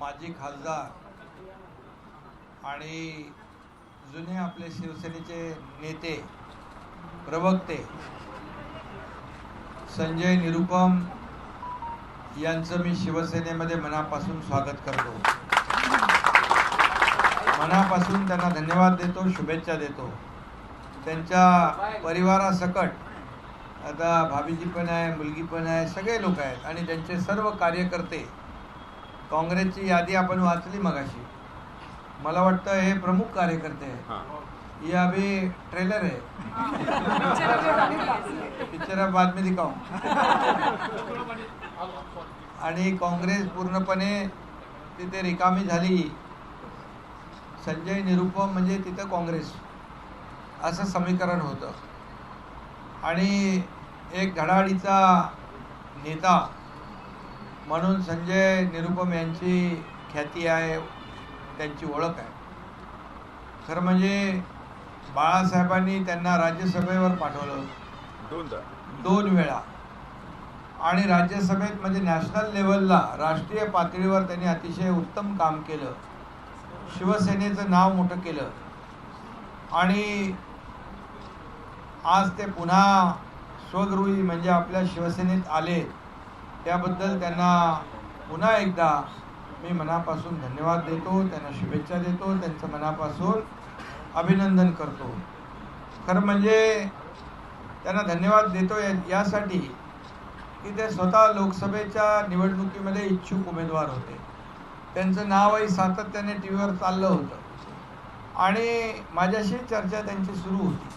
माजी खासदार आणि जुने आपले शिवसेनेचे नेते प्रवक्ते संजय निरुपम यांचं मी शिवसेनेमध्ये मनापासून स्वागत करतो. मनापासून त्यांना धन्यवाद देतो, शुभेच्छा देतो. त्यांच्या परिवारासकट आता भाभीजी पण आहे, मुलगी पण आहे, सगळे लोक आहेत आणि त्यांचे सर्व कार्यकर्ते. काँग्रेसची यादी आपण वाचली मगाशी. मला वाटतं हे प्रमुख कार्यकर्ते आहेत. ये अभी ट्रेलर है, पिक्चर अब बाद में दिखाऊं. आणि काँग्रेस पूर्णपणे तिथे रिकामी झाली. संजय निरुपम म्हणजे तिथं काँग्रेस असं समीकरण होतं. आणि एक धडाडीचा नेता म्हणून संजय निरुपम यांची ख्याती आहे, त्यांची ओळख आहे. खरं म्हणजे बाळासाहेबांनी त्यांना राज्यसभेवर पाठवलं दोन वेळा. आणि राज्यसभेत म्हणजे नॅशनल लेवलला, राष्ट्रीय पातळीवर त्यांनी अतिशय उत्तम काम केलं. शिवसेनेचं नाव मोठं केलं. आणि आज ते पुन्हा स्वगृही म्हणजे आपल्या शिवसेनेत आले. त्याबद्दल त्यांना पुन्हा एकदा मी मनापासून धन्यवाद देतो, त्यांना शुभेच्छा देतो, त्यांचं मनापासून अभिनंदन करतो. खरं म्हणजे त्यांना धन्यवाद देतो यासाठी की ते स्वतः लोकसभेच्या निवडणुकीमध्ये इच्छुक उमेदवार होते. त्यांचं नावही सातत्याने टी व्हीवर चाललं होतं आणि माझ्याशी चर्चा त्यांची सुरू होती.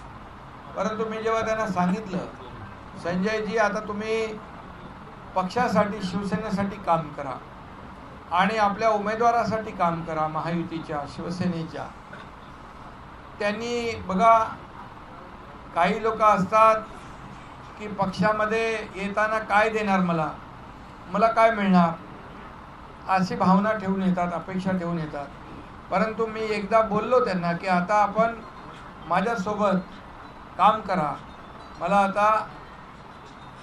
परंतु मी जेव्हा त्यांना सांगितलं, संजयजी आता तुम्ही पक्षासाठी, शिवसेनेसाठी काम करा आणि आपल्या उमेदवारासाठी काम करा, महायुतीच्या, शिवसेनेच्या. त्यांनी बघा, काही लोक असतात की पक्षामध्ये येताना काय देणार, मला काय मिळणार, अशी भावना ठेवून येतात, अपेक्षा ठेवून येतात. परंतु मी एकदा बोललो त्यांना की आता आपण माझ्यासोबत काम करा, मला आता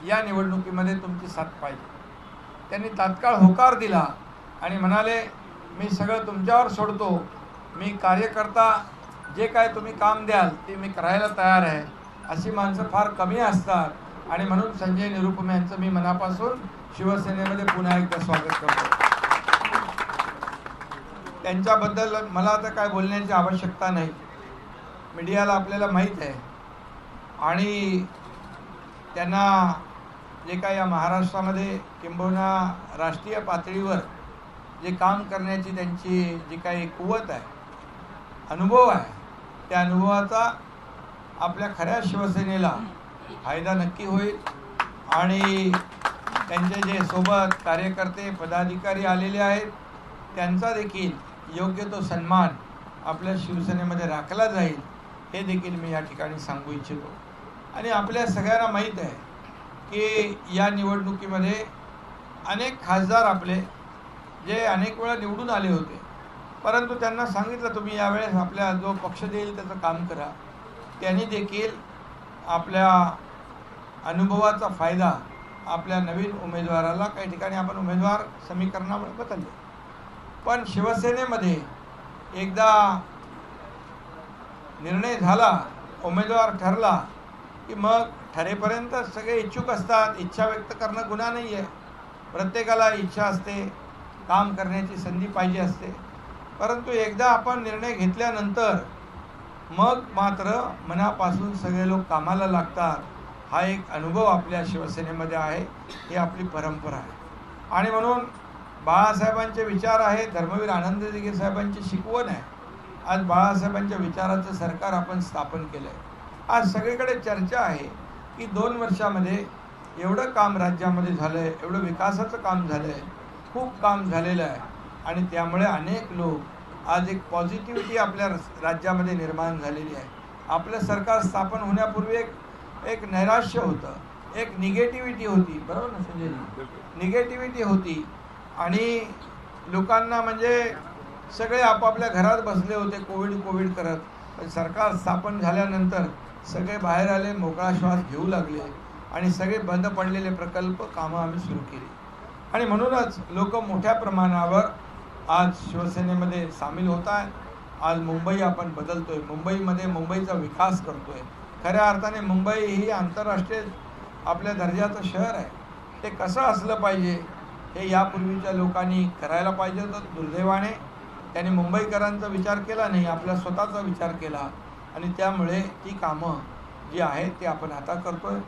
या निवडणुकीमध्ये तुमची साथ पाहिजे. त्यांनी तात्काळ होकार दिला आणि म्हणाले, मी सगळं तुमच्यावर सोडतो, मी कार्यकर्ता, जे काय तुम्ही काम द्याल ते मी करायला तयार आहे. अशी माणसं फार कमी असतात आणि म्हणून संजय निरुपम यांचं मी मनापासून शिवसेनेमध्ये पुन्हा एकदा स्वागत करतो. त्यांच्याबद्दल मला आता काय बोलण्याची आवश्यकता नाही. मीडियाला आपल्याला माहीत आहे. आणि त्यांना जे काय या महाराष्ट्रामध्ये किंबहुना राष्ट्रीय पातळीवर जे काम करण्याची त्यांची जी काही कुवत आहे, अनुभव आहे, त्या अनुभवाचा आपल्या खऱ्या शिवसेनेला फायदा नक्की होईल. आणि त्यांचे जे सोबत कार्यकर्ते, पदाधिकारी आलेले आहेत, त्यांचा देखील योग्य तो सन्मान आपल्या शिवसेनेमध्ये राखला जाईल, हे देखील मी या ठिकाणी सांगू इच्छितो. आणि आपल्या सगळ्यांना माहीत आहे की या निवडणुकीमध्ये अनेक खासदार आपले जे अनेक वेळा निवडून आले होते, परंतु त्यांना सांगितलं तुम्ही यावेळेस आपल्या जो पक्ष देईल त्याचं काम करा. त्यांनी देखील आपल्या अनुभवाचा फायदा आपल्या नवीन उमेदवाराला, काही ठिकाणी आपण उमेदवार समीकरणामुळे बदलले, पण शिवसेनेमध्ये एकदा निर्णय झाला, उमेदवार ठरला की मग ठरेपर्यंत सगळे इच्छुक असतात. इच्छा व्यक्त करणं गुन्हा नाही आहे. प्रत्येकाला इच्छा असते, काम करण्याची संधी पाहिजे असते. परंतु एकदा आपण निर्णय घेतल्यानंतर मग मात्र मनापासून सगळे लोक कामाला लागतात. हा एक अनुभव आपल्या शिवसेनेमध्ये आहे, ही आपली परंपरा आहे. आणि म्हणून बाळासाहेबांचे विचार आहेत, धर्मवीर आनंददिघे साहेबांची शिकवण आहे. आज बाळासाहेबांच्या विचाराचं सरकार आपण स्थापन केलं आहे. आज सगळीकडे चर्चा आहे की 2 वर्षामध्ये एवढं काम राज्यामध्ये झालं आहे, एवढं विकासाचं काम झालं आहे, खूप काम झालेलं आहे. आणि त्यामुळे अनेक लोक आज एक पॉझिटिव्हिटी आपल्या राज्यामध्ये निर्माण झालेली आहे. आपलं सरकार स्थापन होण्यापूर्वी एक नैराश्य होतं, एक निगेटिव्हिटी होती, बरोबर ना संजय? निगेटिव्हिटी होती आणि लोकांना म्हणजे सगळे आपापल्या घरात बसले होते कोविड करत. पण सरकार स्थापन झाल्यानंतर सगळे बाहेर आले, मोकळा श्वास घेऊ लागले आणि सगळे बंद पडलेले प्रकल्प, कामं आम्ही सुरू केली. आणि म्हणूनच लोक मोठ्या प्रमाणावर आज शिवसेनेमध्ये सामील होत आहे. आज मुंबई आपण बदलतोय, मुंबईमध्ये मुंबईचा विकास करतोय. खऱ्या अर्थाने मुंबई ही आंतरराष्ट्रीय आपल्या दर्जाचं शहर आहे. ते कसं असलं पाहिजे हे यापूर्वीच्या लोकांनी करायला पाहिजे होतं. दुर्दैवाने त्यांनी मुंबईकरांचा विचार केला नाही, आपला स्वतःचा विचार केला आणि त्यामुळे ती कामं जी आहेत ती आपण आता करतोय.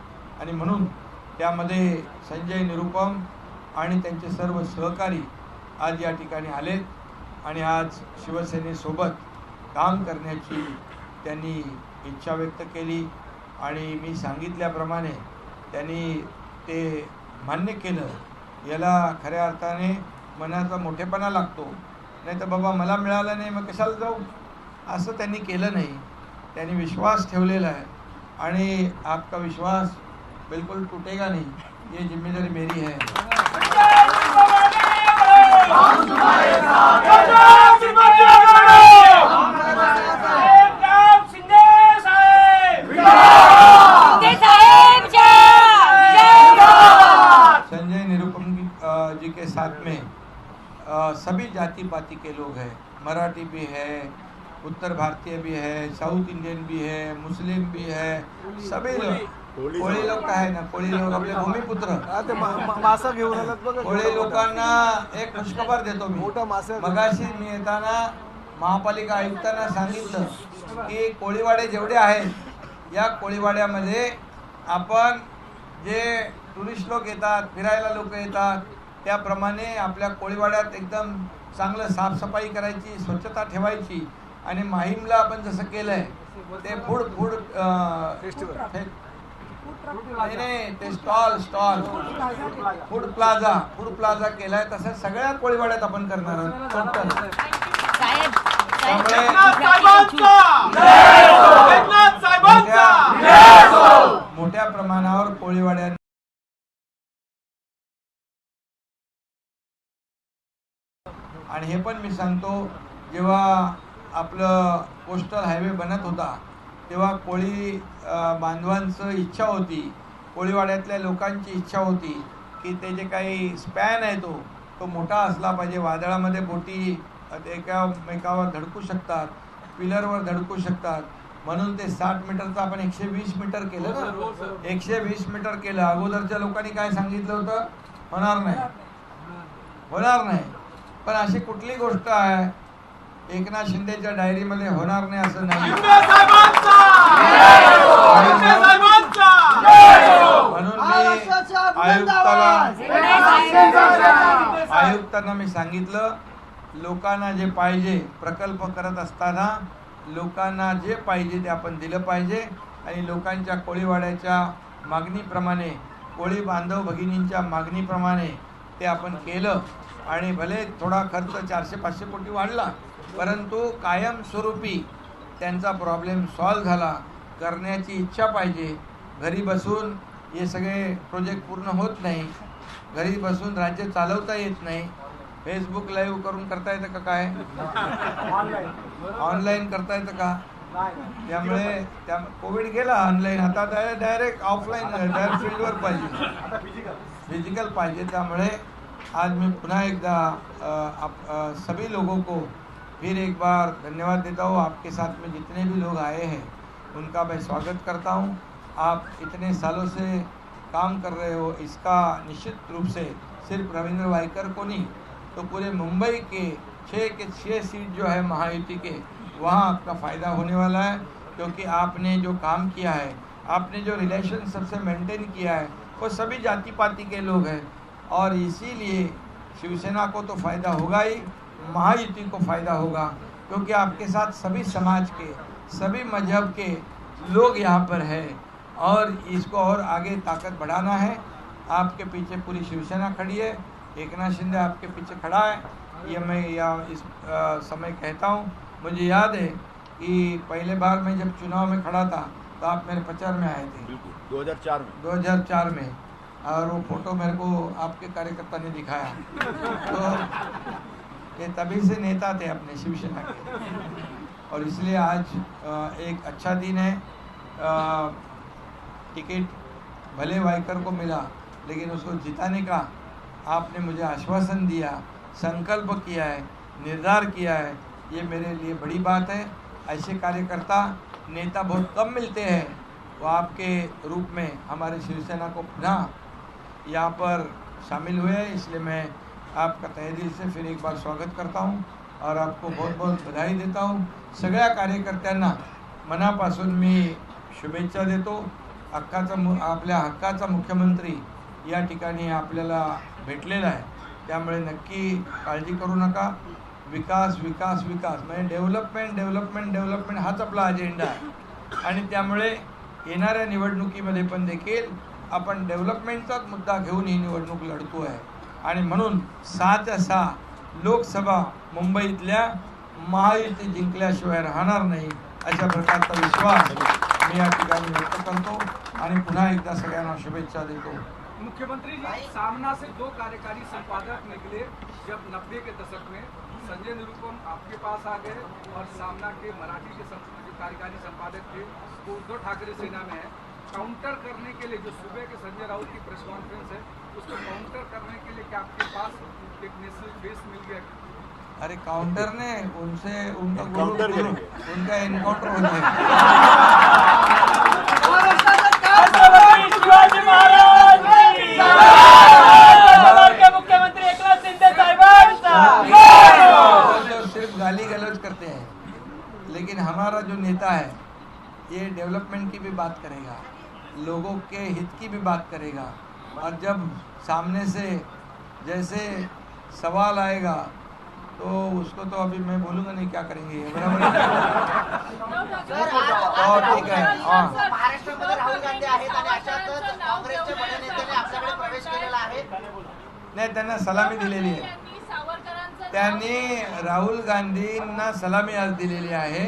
आणि म्हणून त्यामध्ये संजय निरुपम आणि त्यांचे सर्व सहकारी आज या ठिकाणी आलेत आणि आज शिवसेनेसोबत काम करण्याची त्यांनी इच्छा व्यक्त केली आणि मी सांगितल्याप्रमाणे त्यांनी ते मान्य केलं. याला खऱ्या अर्थाने मनाचा मोठेपणा लागतो. नाही तर बाबा मला मिळालं नाही मग कशाला जाऊ, असं त्यांनी केलं नाही. त्यांनी विश्वास ठेवलेला आहे आणि आपका विश्वास बिल्कुल टूटेगा नहीं, ये जिम्मेदारी मेरी है. संजय निरुपम जी के साथ में सभी जाति पाति के लोग हैं. मराठी भी है, उत्तर भारतीय भी है, साउथ इंडियन भी है, मुस्लिम भी है, सभी लोग. कोळी लोक आहे ना, कोळी लोक आपले भूमिपुत्र मासा घेऊन आलात बघा. कोळी लोकांना एक खुशखबर देतो मी. मगाशी मी येताना महापालिका आयुक्तांना सांगितलं की कोळीवाडे जेवढे आहेत या कोळीवाड्यामध्ये आपण जे टुरिस्ट लोक येतात, फिरायला लोक येतात, त्याप्रमाणे आपल्या कोळीवाड्यात एकदम चांगलं साफसफाई करायची, स्वच्छता ठेवायची. आणि माहीमला आपण जसं केलंय ते फूड नाही ते स्टॉल फूड प्लाझा केलाय, तसं सगळ्या कोळीवाड्यात आपण करणार आहोत. मोठ्या प्रमाणावर कोळीवाड्या आणि हे पण मी सांगतो, जेव्हा आपलं कोस्टल हायवे बनत होता तेव्हा कोळी बांधवांचं इच्छा होती, कोळीवाड्यातल्या लोकांची इच्छा होती की ते जे काही स्पॅन आहे तो मोठा असला पाहिजे. वादळामध्ये बोटी एकामेकावर धडकू शकतात, पिलरवर धडकू शकतात, म्हणून ते 60 मीटरचं आपण 120 मीटर केलं ना. 120 मीटर केलं. अगोदरच्या लोकांनी काय सांगितलं होतं, होणार नाही. पण अशी कुठली गोष्ट आहे एकनाथ शिंदेच्या डायरीमध्ये होणार नाही असं नाही. म्हणून मी आयुक्तांना मी सांगितलं, लोकांना जे पाहिजे प्रकल्प करत असताना लोकांना जे पाहिजे ते आपण दिलं पाहिजे. आणि लोकांच्या कोळीवाड्याच्या मागणीप्रमाणे, कोळी बांधव भगिनींच्या मागणीप्रमाणे ते आपण केलं. आणि भले थोडा खर्च 400-500 कोटी वाढला, परंतु कायमस्वरूपी त्यांचा प्रॉब्लेम सॉल्व झाला. करण्याची इच्छा पाहिजे. घरी बसून हे सगळे प्रोजेक्ट पूर्ण होत नाही, घरी बसून राज्य चालवता येत नाही. फेसबुक लाईव्ह करून करता येतं का, काय ऑनलाईन करता येतं का? त्यामुळे कोविड गेला ऑनलाईन, आता डायरेक्ट ऑफलाईन डायरेक्ट फील्डवर पाहिजे, फिजिकल पाहिजे. त्यामुळे आज मैं पुनः एकदा सभी लोगों को फिर एक बार धन्यवाद देता हूँ. आपके साथ में जितने भी लोग आए हैं उनका मैं स्वागत करता हूँ. आप इतने सालों से काम कर रहे हो, इसका निश्चित रूप से सिर्फ रविंद्र वायकर को नहीं तो पूरे मुंबई के 6 सीट जो है महायुति के, वहाँ आपका फ़ायदा होने वाला है. क्योंकि आपने जो काम किया है, आपने जो रिलेशन सबसे मेंटेन किया है, वो सभी जाति पाति के लोग हैं. और इसीलिए शिवसेना को तो फ़ायदा होगा ही, महायुति को फ़ायदा होगा. क्योंकि आपके साथ सभी समाज के, सभी मजहब के लोग यहाँ पर हैं और इसको और आगे ताकत बढ़ाना है. आपके पीछे पूरी शिवसेना खड़ी है, एकनाथ शिंदे आपके पीछे खड़ा है. ये मैं इस समय कहता हूँ. मुझे याद है कि पहले बार मैं जब चुनाव में खड़ा था तो आप मेरे प्रचार में आए थे 2004 में, और वो फोटो मेरे को आपके कार्यकर्ता ने दिखाया. तो ये तभी से नेता थे अपने शिवसेना के. और इसलिए आज एक अच्छा दिन है. टिकट भले वाइकर को मिला, लेकिन उसको जिताने का आपने मुझे आश्वासन दिया, संकल्प किया है. निर्धार किया है, ये मेरे लिए बड़ी बात है। ऐसे कार्यकर्ता नेता बहुत कम मिलते हैं। वो आपके रूप में हमारे शिवसेना को पुनः यहाँ पर शामिल हुए हैं, इसलिए मैं आपका तहे दिल से फिर एक बार स्वागत करता हूँ और आपको बहुत बहुत बधाई देता हूँ। सगळ्या कार्यकर्त्यांना मनापासून मी शुभेच्छा देतो। आपल्या हक्काचा मुख्यमंत्री या ठिकाणी आपल्याला भेटलेला आहे, त्यामुळे नक्की काळजी करू नका। विकास विकास विकास म्हणजे डेव्हलपमेंट हाच आपला अजेंडा आहे आणि त्यामुळे येणाऱ्या निवडणुकीमध्ये पण देखील आपण डेव्हलपमेंटचाच मुद्दा घेऊन ही निवडणूक लढतो आहे आणि म्हणून 6च्या 6 लोकसभा मुंबईतल्या महायुती जिंकल्याशिवाय राहणार नाही, अशा प्रकारचा विश्वास मी या ठिकाणी व्यक्त करतो आणि पुन्हा एकदा सगळ्यांना शुभेच्छा देतो। मुख्यमंत्री जी, सामना से 2 कार्यकारी संपादक निकले जब 90 के दशक में। संजय निरुपम आपके पास आ गए और सामना के मराठी के जो कार्यकारी संपादक थे वो उद्धव ठाकरे सेना में है। काउंटर करने के लिए जो सुबह के संजय राउत की प्रेस कॉन्फ्रेंस है, उसको काउंटर करने के लिए क्या आपके पास एक नेशनल बेस मिल गया? अरे काउंटर ने उनसे उनका उनका एनकाउंटर हो जाएगा। शिवाजी महाराज के मुख्यमंत्री एकनाथ शिंदे साहेबांचा तो सिर्फ गाली गलौज करते हैं, लेकिन हमारा जो नेता है ये डेवलपमेंट की भी बात करेगा, लोगों के हित की भी बात करेगा और जब सामने से जैसे सवाल आएगा तो उसको तो अभी मैं बोलूँगा नहीं क्या करेंगे, बराबर है? तो ठीक है। हाँ, महाराष्ट्रामध्ये राहुल गांधी आहेत आणि अशातच काँग्रेसचे बडे नेत्याने आपल्याकडे प्रवेश केलेला आहे। नाही त्यांना सलामी दिलेली आहे, त्यांनी राहुल गांधींना सलामी आज दिलेली आहे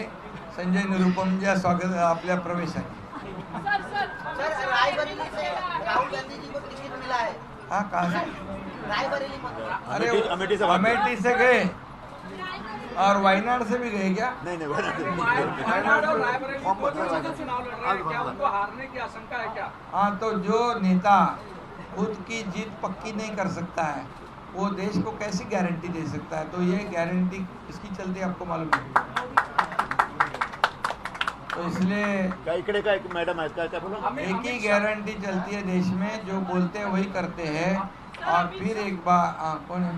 संजय निरुपमच्या स्वागत आपल्या प्रवेशाने। सर, रायबरेली से राहुल गांधी जी को टिकट मिला है। हाँ, कहाँ से? रायबरेली में। अरे अमेठी से गए और वायनाड से भी गए क्या? वायनाड और रायबरेली दो जगह से चुनाव लड़ रहे हैं, क्या उनको हारने की आशंका है क्या? हाँ, तो जो नेता खुद की जीत पक्की नहीं कर सकता है वो देश को कैसी गारंटी दे सकता है? तो ये गारंटी किसकी चलती है आपको मालूम है? तो इसलिए इकडे काय मॅडम आहेत काय बोला? एक ही गारंटी चलती है देश में, जो बोलते हैं वही करते हैं। और फिर एक बार कौन है?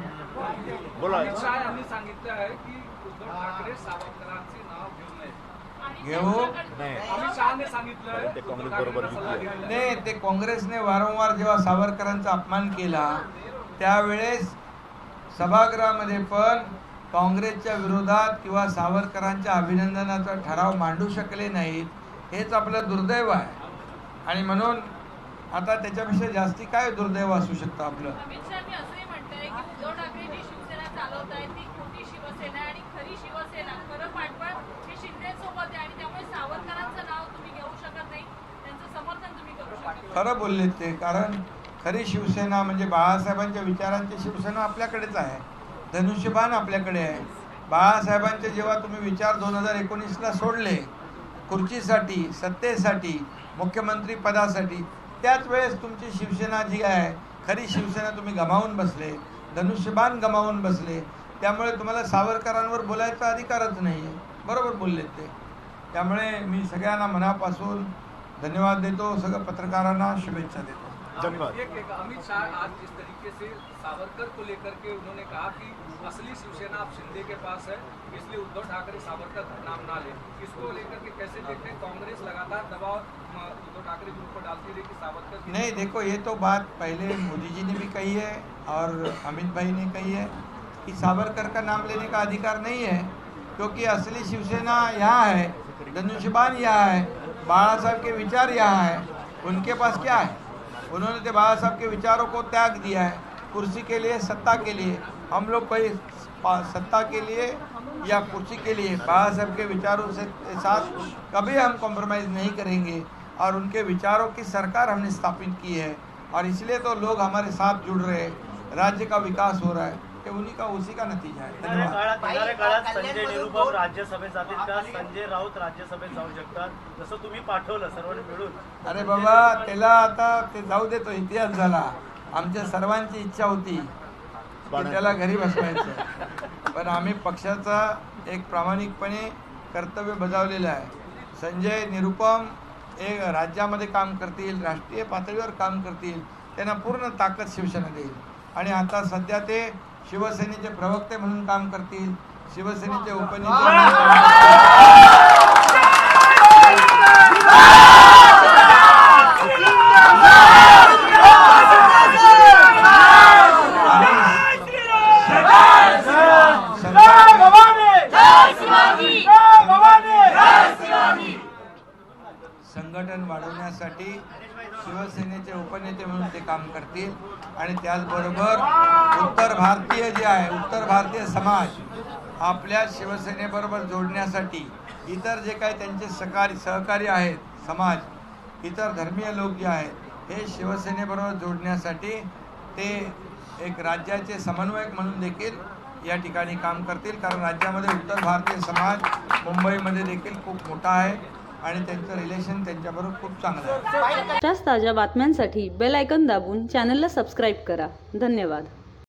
बोला अमित शाह यांनी सांगितलं आहे की उद्धव ठाकरे सावरकरांचे नाव घेऊ नये। घेऊ अमित शहाने सांगितलं आहे ते काँग्रेस बरोबर युती नाही, ते काँग्रेसने वारंवार जेव्हा सावरकरांचा अपमान केला त्यावेळेस सभागृहामध्ये पण काँग्रेसच्या विरोधात किंवा सावरकरांच्या अभिनंदनाचा ठराव मांडू शकले नाहीत, हेच आपलं दुर्दैव आहे आणि म्हणून आता त्याच्यापेक्षा जास्ती काय दुर्दैव असू शकतं आपलं? अमित शहानी असंही म्हणताय की उद्धव ठाकरे जी शिवसेना चालवत आहेत ती खोटी शिवसेना आणि खरी शिवसेना खरं पाठबळ हे शिंदेसोबत आहे आणि त्यामुळे सावरकरांचं नाव तुम्ही घेऊ शकत नाही, त्यांचं समर्थन तुम्ही करू शकत नाही। खरं बोलले ते, कारण खरी शिवसेना म्हणजे बाळासाहेबांच्या विचारांची शिवसेना आपल्याकडेच आहे, धनुष्यबाण आपल्याकडे आहे। बाळासाहेबांचे जेव्हा तुम्ही विचार 2019ला सोडले खुर्चीसाठी, सत्तेसाठी, मुख्यमंत्री पदासाठी, त्याच वेळेस तुमची शिवसेना जी आहे खरी शिवसेना तुम्ही गमावून बसले, धनुष्यबाण गमावून बसले, त्यामुळे तुम्हाला सावरकरांवर बोलायचा अधिकारच नाही आहे। बरोबर बोललेत ते, त्यामुळे मी सगळ्यांना मनापासून धन्यवाद देतो, सगळ्या पत्रकारांना शुभेच्छा देतो। धन्यवाद। एक अमित शाह आज जिस तरीके से सावरकर को लेकर के उन्होंने कहा कि असली शिवसेना अब शिंदे के पास है, इसलिए उद्धव ठाकरे सावरकर का नाम ना ले, इसको लेकर के कैसे देखते हैं? कांग्रेस लगातार दबाव उद्धव ठाकरे ग्रुप पर डालती रही कि सावरकर नहीं, देखो ये तो बात पहले मोदी जी ने भी कही है और अमित भाई ने कही है कि सावरकर का नाम लेने का अधिकार नहीं है, क्योंकि असली शिवसेना यहाँ है, धनुष्यबाण यहाँ है, बाला साहब के विचार यहाँ है। उनके पास क्या है? उन्होंने तो बाला साहब के विचारों को त्याग दिया है कुर्सी के लिए, सत्ता के लिए। हम लोग कोई सत्ता के लिए या कुर्सी के लिए बाला साहब के विचारों से साथ कभी हम कॉम्प्रोमाइज़ नहीं करेंगे और उनके विचारों की सरकार हमने स्थापित की है और इसलिए तो लोग हमारे साथ जुड़ रहे हैं, राज्य का विकास हो रहा है, ये उसी का नतीजा है। धन्यवाद। येणाऱ्या काळात संजय निरुपम राज्यसभेत जातील का? संजय राऊत राज्यसभेत जाऊ शकतात, जसं तुम्ही पाठवलं सर्वांनी मिळून? अरे बाबा, त्याला आता ते जाऊ देतो, इतिहास झाला। आमच्या सर्वांची इच्छा होती की त्याला घरी बसवायचं, पण आम्ही पक्षाचा एक प्रामाणिकपणे कर्तव्य बजावलेलं आहे. संजय निरुपम एक राज्यामध्ये काम करतील, राष्ट्रीय पातळीवर काम करतील, त्यांना पूर्ण ताकद शिवसेना देईल. आणि आता सध्या ते शिवसेनेचे प्रवक्ते म्हणून काम करतील, शिवसेनेचे उपनेते म्हणून काम करतील. संघटन वाढवण्यासाठी शिवसेनेचे उपनेते म्हणून ते काम करतील. आणि त्याचबरोबर उत्तर भारतीय जे आहे, उत्तर भारतीय समाज आपल्या शिवसेनेबरोबर जोडण्यासाठी इतर जे काही त्यांचे सहकारी आहेत, समाज, इतर धर्मीय लोक जे आहेत, हे शिवसेनेबरोबर जोडण्यासाठी ते एक राज्याचे समन्वयक म्हणून देखील या ठिकाणी काम करतील. कारण राज्यामध्ये उत्तर भारतीय समाज मुंबईमध्ये देखील खूप मोठा आहे आणि त्यांचं रिलेशन त्यांच्याबरोबर खूप चांगलं आहे. अशाच ताज्या बातम्यांसाठी बेल आयकॉन दाबून चॅनलला सबस्क्राईब करा. धन्यवाद.